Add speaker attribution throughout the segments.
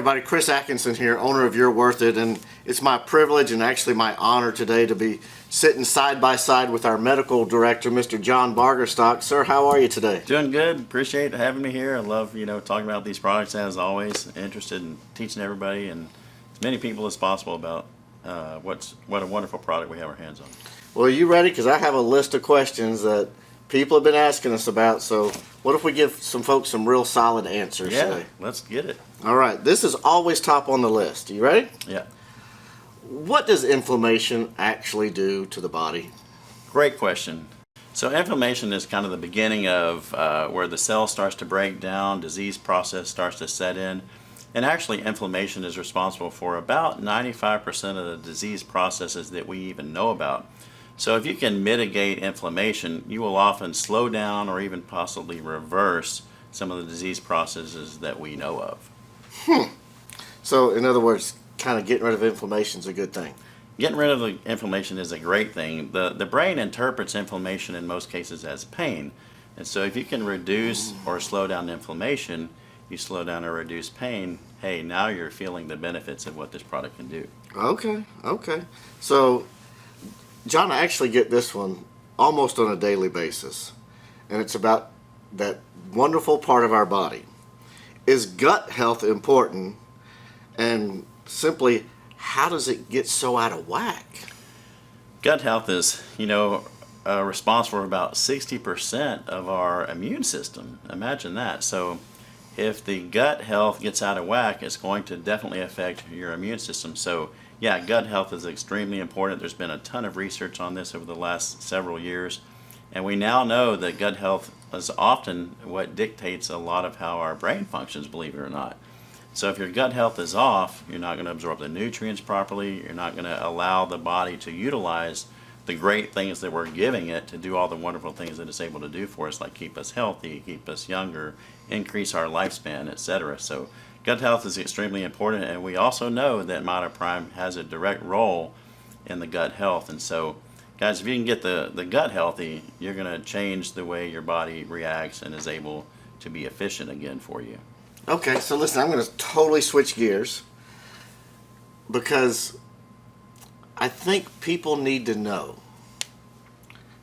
Speaker 1: everybody, Chris Atkinson here, owner of You're Worth It, and it's my privilege and actually my honor today to be sitting side by side with our medical director, Mr. John Bargerstock. Sir, how are you today?
Speaker 2: Doing good. Appreciate having me here. I love, talking about these products as always. Interested in teaching everybody and as many people as possible about what a wonderful product we have our hands on.
Speaker 1: Well, are you ready? Because I have a list of questions that people have been asking us about. So what if we give some folks some real solid answers today?
Speaker 2: Let's get it.
Speaker 1: All right. This is always top on the list. You ready?
Speaker 2: Yeah.
Speaker 1: What does inflammation actually do to the body?
Speaker 2: Great question. So inflammation is kind of the beginning of where the cell starts to break down, disease process starts to set in. And actually inflammation is responsible for about 95% of the disease processes that we even know about. So if you can mitigate inflammation, you will often slow down or even possibly reverse some of the disease processes that we know of.
Speaker 1: So in other words, kind of getting rid of inflammation is a good thing.
Speaker 2: Getting rid of the inflammation is a great thing. The brain interprets inflammation in most cases as pain. And so if you can reduce or slow down inflammation, you slow down or reduce pain, hey, now you're feeling the benefits of what this product can do.
Speaker 1: Okay. So, John, I actually get this one almost on a daily basis. And it's about that wonderful part of our body. Is gut health important? And simply, how does it get so out of whack?
Speaker 2: Gut health is, responsible for about 60% of our immune system. Imagine that. So if the gut health gets out of whack, it's going to definitely affect your immune system. So yeah, gut health is extremely important. There's been a ton of research on this over the last several years. And we now know that gut health is often what dictates a lot of how our brain functions, believe it or not. So if your gut health is off, you're not going to absorb the nutrients properly. You're not going to allow the body to utilize the great things that we're giving it to do all the wonderful things that it's able to do for us, like keep us healthy, keep us younger, increase our lifespan, etc. So gut health is extremely important, and we also know that Prime has a direct role in the gut health. And so, guys, if you can get the gut healthy, you're going to change the way your body reacts and is able to be efficient again for you.
Speaker 1: Okay, so listen, I'm going to totally switch gears because I think people need to know,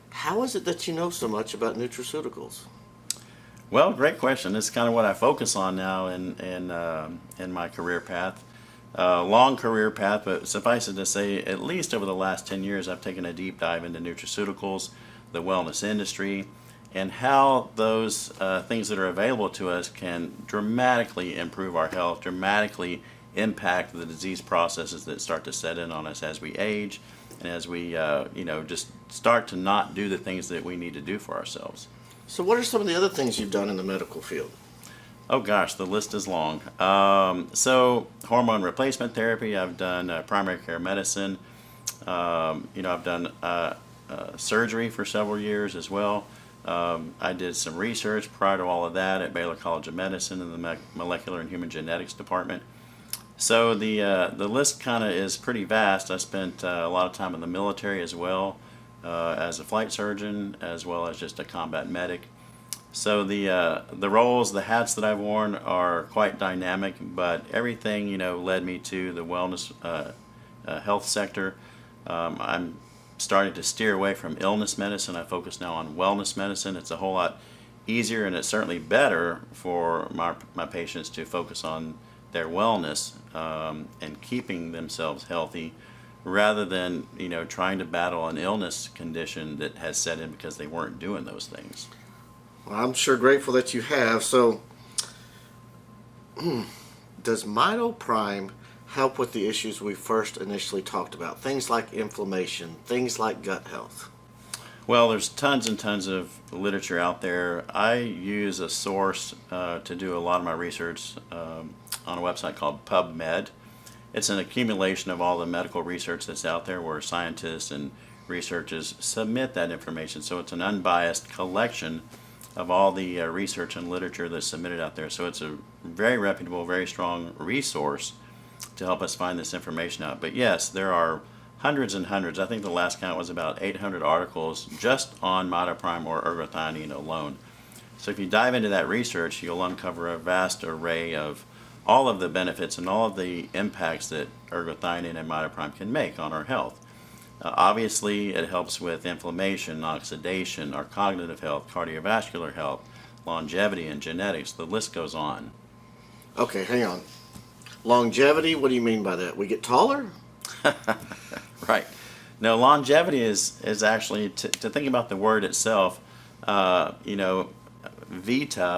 Speaker 1: how is it that you know so much about nutraceuticals?
Speaker 2: Well, great question. It's kind of what I focus on now in my career path. Long career path, but suffice it to say, at least over the last 10 years, I've taken a deep dive into nutraceuticals, the wellness industry, and how those things that are available to us can dramatically improve our health, dramatically impact the disease processes that start to set in on us as we age and as we just start to not do the things that we need to do for ourselves.
Speaker 1: So what are some of the other things you've done in the medical field?
Speaker 2: Oh gosh, the list is long. So hormone replacement therapy, I've done primary care medicine, I've done surgery for several years as well. I did some research prior to all of that at Baylor College of Medicine in the Molecular and Human Genetics Department. So the list kind of is pretty vast. I spent a lot of time in the military as well, as a flight surgeon, as well as just a combat medic. So the roles, the hats that I've worn are quite dynamic, but everything led me to the wellness health sector. I'm starting to steer away from illness medicine. I focus now on wellness medicine. It's a whole lot easier, and it's certainly better for my patients to focus on their wellness and keeping themselves healthy, rather than trying to battle an illness condition that has set in because they weren't doing those things.
Speaker 1: Well, I'm sure grateful that you have. So, does Prime help with the issues we first initially talked about? Things like inflammation, things like gut health.
Speaker 2: Well, there's tons and tons of literature out there. I use a source to do a lot of my research on a website called PubMed. It's an accumulation of all the medical research that's out there where scientists and researchers submit that information. So it's an unbiased collection of all the research and literature that's submitted out there. So it's a very reputable, very strong resource to help us find this information out. But yes, there are hundreds and hundreds. I think the last count was about 800 articles just on Prime or ergothioneine alone. So if you dive into that research, you'll uncover a vast array of all of the benefits and all of the impacts that ergothioneine and mitoprime can make on our health. Obviously, it helps with inflammation, oxidation, our cognitive health, cardiovascular health, longevity, and genetics. The list goes on.
Speaker 1: Okay, hang on. Longevity, what do you mean by that? We get taller?
Speaker 2: Right. No, longevity is actually, to think about the word itself, vita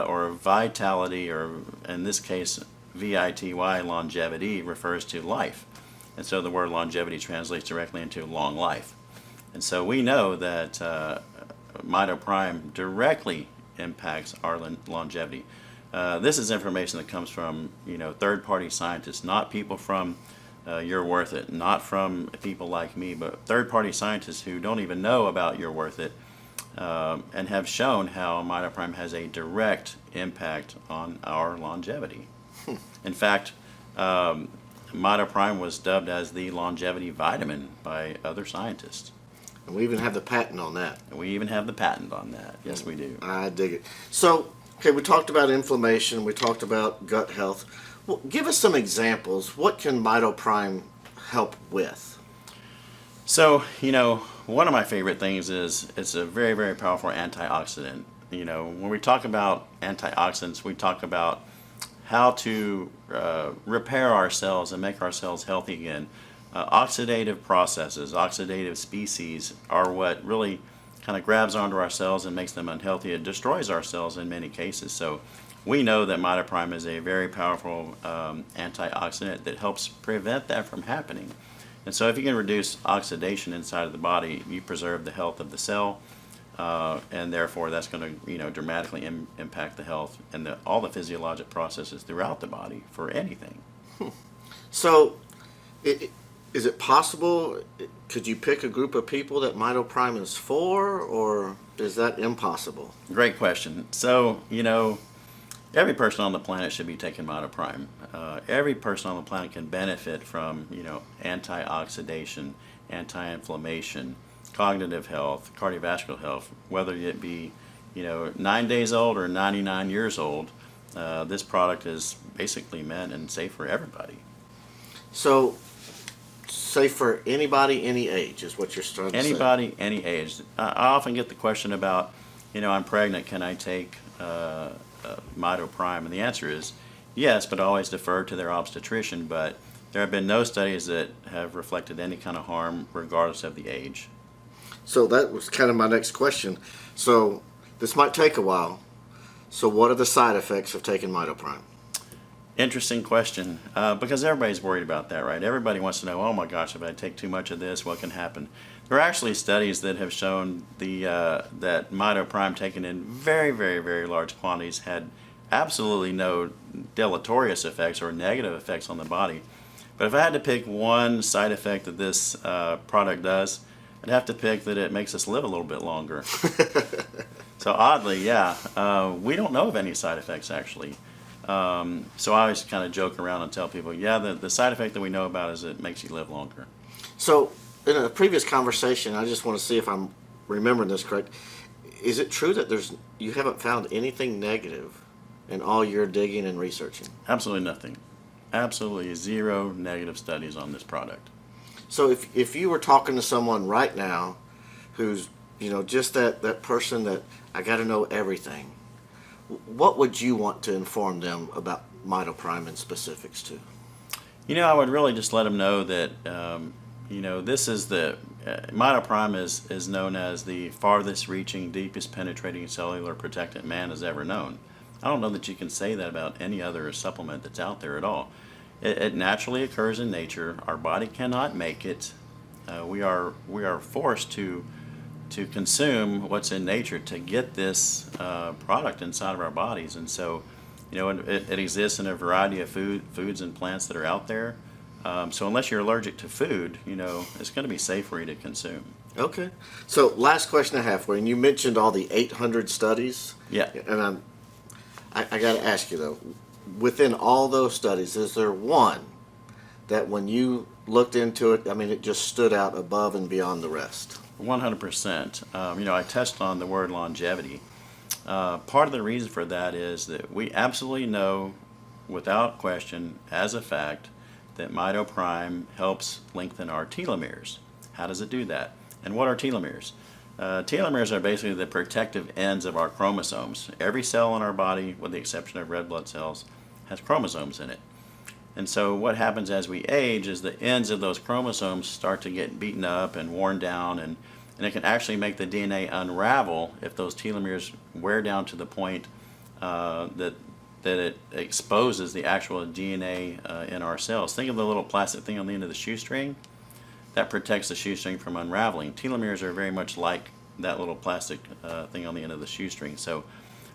Speaker 2: or vitality, or in this case, VITY, longevity, refers to life. And so the word longevity translates directly into long life. And so we know that mitoprime directly impacts our longevity. This is information that comes from third-party scientists, not people from You're Worth It, not from people like me, but third-party scientists who don't even know about You're Worth It, and have shown how mitoprime has a direct impact on our longevity. In fact, mitoprime was dubbed as the longevity vitamin by other scientists.
Speaker 1: And we even have the patent on that.
Speaker 2: And we even have the patent on that. Yes, we do.
Speaker 1: I dig it. So, okay, we talked about inflammation. We talked about gut health. Well, give us some examples. What can mitoprime help with?
Speaker 2: So, one of my favorite things is it's a very, very powerful antioxidant. When we talk about antioxidants, we talk about how to repair our cells and make our cells healthy again. Oxidative processes, oxidative species are what really kind of grabs onto our cells and makes them unhealthy. It destroys our cells in many cases. So we know that mitoprime is a very powerful antioxidant that helps prevent that from happening. And so if you can reduce oxidation inside of the body, you preserve the health of the cell, and therefore that's going to dramatically impact the health and all the physiologic processes throughout the body for anything.
Speaker 1: So is it possible, could you pick a group of people that mitoprime is for, or is that impossible?
Speaker 2: Great question. So, every person on the planet should be taking mitoprime. Every person on the planet can benefit from, antioxidation, anti-inflammation, cognitive health, cardiovascular health, whether it be, 9 days old or 99 years old. This product is basically meant and safe for everybody.
Speaker 1: So, safe for anybody, any age, is what you're trying to say?
Speaker 2: Anybody, any age. I often get the question about, I'm pregnant, can I take mitoprime? And the answer is yes, but always defer to their obstetrician. But there have been no studies that have reflected any kind of harm regardless of the age.
Speaker 1: So that was kind of my next question. So this might take a while. So what are the side effects of taking mitoprime?
Speaker 2: Interesting question, because everybody's worried about that, right? Everybody wants to know, oh my gosh, if I take too much of this, what can happen? There are actually studies that have shown that mitoprime taken in very, very, very large quantities had absolutely no deleterious effects or negative effects on the body. But if I had to pick one side effect that this product does, I'd have to pick that it makes us live a little bit longer. So oddly, we don't know of any side effects actually. So I always kind of joke around and tell people, the side effect that we know about is it makes you live longer.
Speaker 1: So in a previous conversation, I just want to see if I'm remembering this correct. Is it true that you haven't found anything negative in all your digging and researching?
Speaker 2: Absolutely nothing. Absolutely zero negative studies on this product.
Speaker 1: So if you were talking to someone right now who's, just that person that I got to know everything, what would you want to inform them about mitoprime and specifics to?
Speaker 2: I would really just let them know that, this is mitoprime is known as the farthest reaching, deepest penetrating cellular protectant man has ever known. I don't know that you can say that about any other supplement that's out there at all. It naturally occurs in nature. Our body cannot make it. We are forced to consume what's in nature to get this product inside of our bodies. And so, it exists in a variety of foods and plants that are out there. So unless you're allergic to food, it's going to be safe for you to consume.
Speaker 1: Okay. So last question I have for you. And you mentioned all the 800 studies.
Speaker 2: Yeah.
Speaker 1: And I got to ask you though, within all those studies, is there one that when you looked into it, it just stood out above and beyond the rest?
Speaker 2: 100%. I touched on the word longevity. Part of the reason for that is that we absolutely know without question, as a fact, that mitoprime helps lengthen our telomeres. How does it do that? And what are telomeres? Telomeres are basically the protective ends of our chromosomes. Every cell in our body, with the exception of red blood cells, has chromosomes in it. And so what happens as we age is the ends of those chromosomes start to get beaten up and worn down, and it can actually make the DNA unravel if those telomeres wear down to the point that it exposes the actual DNA in our cells. Think of the little plastic thing on the end of the shoestring. That protects the shoestring from unraveling. Telomeres are very much like that little plastic thing on the end of the shoestring. So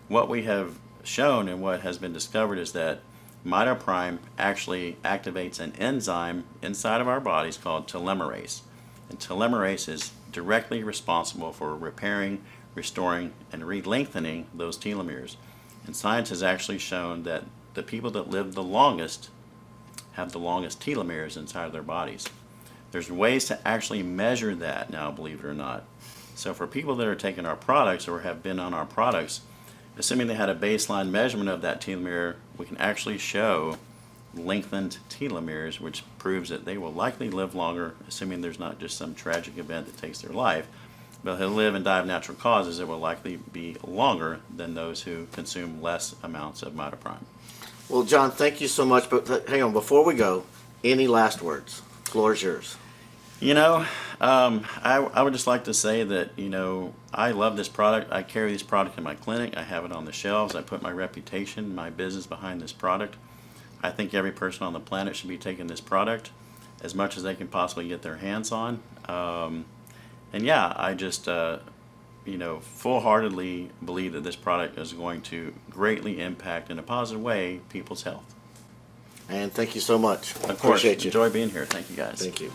Speaker 2: what we have shown and what has been discovered is that mitoprime actually activates an enzyme inside of our bodies called telomerase. And telomerase is directly responsible for repairing, restoring, and re-lengthening those telomeres. And science has actually shown that the people that live the longest have the longest telomeres inside of their bodies. There's ways to actually measure that now, believe it or not. So for people that are taking our products or have been on our products, assuming they had a baseline measurement of that telomere, we can actually show lengthened telomeres, which proves that they will likely live longer, assuming there's not just some tragic event that takes their life. But if they live and die of natural causes, it will likely be longer than those who consume less amounts of mitoprime.
Speaker 1: Well, John, thank you so much. But hang on, before we go, any last words? Floor is yours.
Speaker 2: You know, I would just like to say that, I love this product. I carry this product in my clinic. I have it on the shelves. I put my reputation, my business behind this product. I think every person on the planet should be taking this product as much as they can possibly get their hands on. And yeah, I just, full-heartedly believe that this product is going to greatly impact in a positive way people's health.
Speaker 1: And thank you so much.
Speaker 2: Of course,
Speaker 1: Appreciate you.
Speaker 2: enjoy being here. Thank you, guys.
Speaker 1: Thank you.